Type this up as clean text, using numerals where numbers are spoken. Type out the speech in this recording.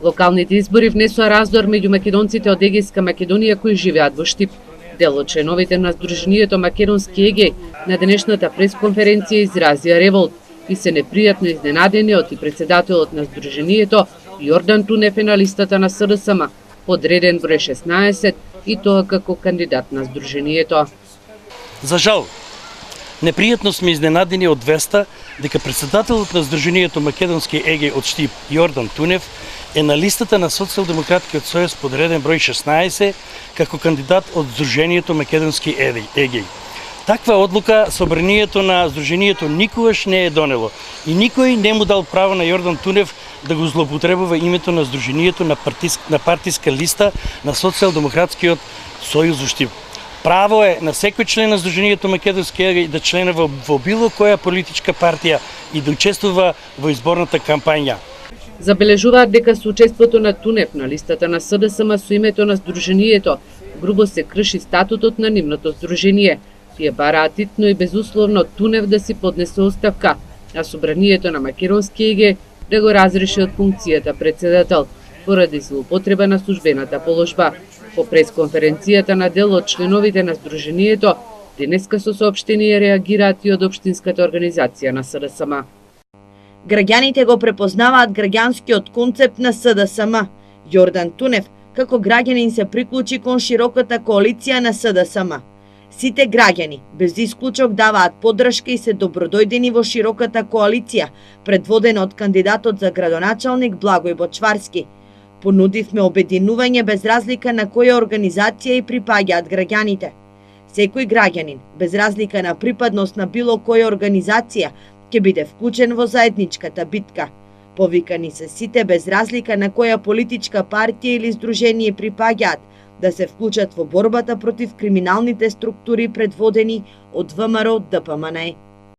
Локалните избори внесоа раздор меѓу македонците од Егејска Македонија кои живеат во Штип. Дел од членовите на Сдруженијето Македонски Егеј на денешната пресконференција изразија револт и се непријатно изненадени од и председателот на Сдруженијето Јордан Тунев е на листата на СДСМ, подреден број 16 и тоа како кандидат на Сдруженијето. За жал, непријатно сме изненадени од веста дека председателот на Сдруженијето Македонски Егеј од Штип Јордан Тунев е на листата на Социјалдемократскиот сојуз подреден број 16 како кандидат од Сдруженијето Македонски Егеј. Таква одлука собранието на Сдруженијето никогаш не е донело и никој не му дал право на Јордан Тунев да го злоупотребува името на Сдруженијето на партиска листа на Социјалдемократскиот сојуз во Штип. Право е на секој член на Сдруженијето Македонски Егеј да членува во било која политичка партија и да учествува во изборната кампања. Забележуваат дека со учеството на Тунев на листата на СДСМ со името на Сдруженијето грубо се крши статутот на нивното сдружение. Тие бараат итно и безусловно Тунев да си поднесе оставка, а собранието на Македонски Егеј да го разреши од функцијата председател поради злоупотреба на службената положба. По пресконференцијата на дел од членовите на Сдруженијето, денеска со соопштение реагираат и од општинската организација на СДСМ. Граѓаните го препознаваат граѓанскиот концепт на СДСМ. Јордан Тунев како граѓанин се приклучи кон широката коалиција на СДСМ. Сите граѓани, без исклучок, даваат поддршка и се добродојдени во широката коалиција, предводена од кандидатот за градоначалник Благој Бочварски. Понудивме обединување без разлика на која организација и припаѓаат граѓаните. Секој граѓанин, без разлика на припадност на било која организација, ќе биде вклучен во заедничката битка. Повикани се сите без разлика на која политичка партија или здружение припаѓаат, да се вклучат во борбата против криминалните структури предводени од ВМРО ДПМНЕ.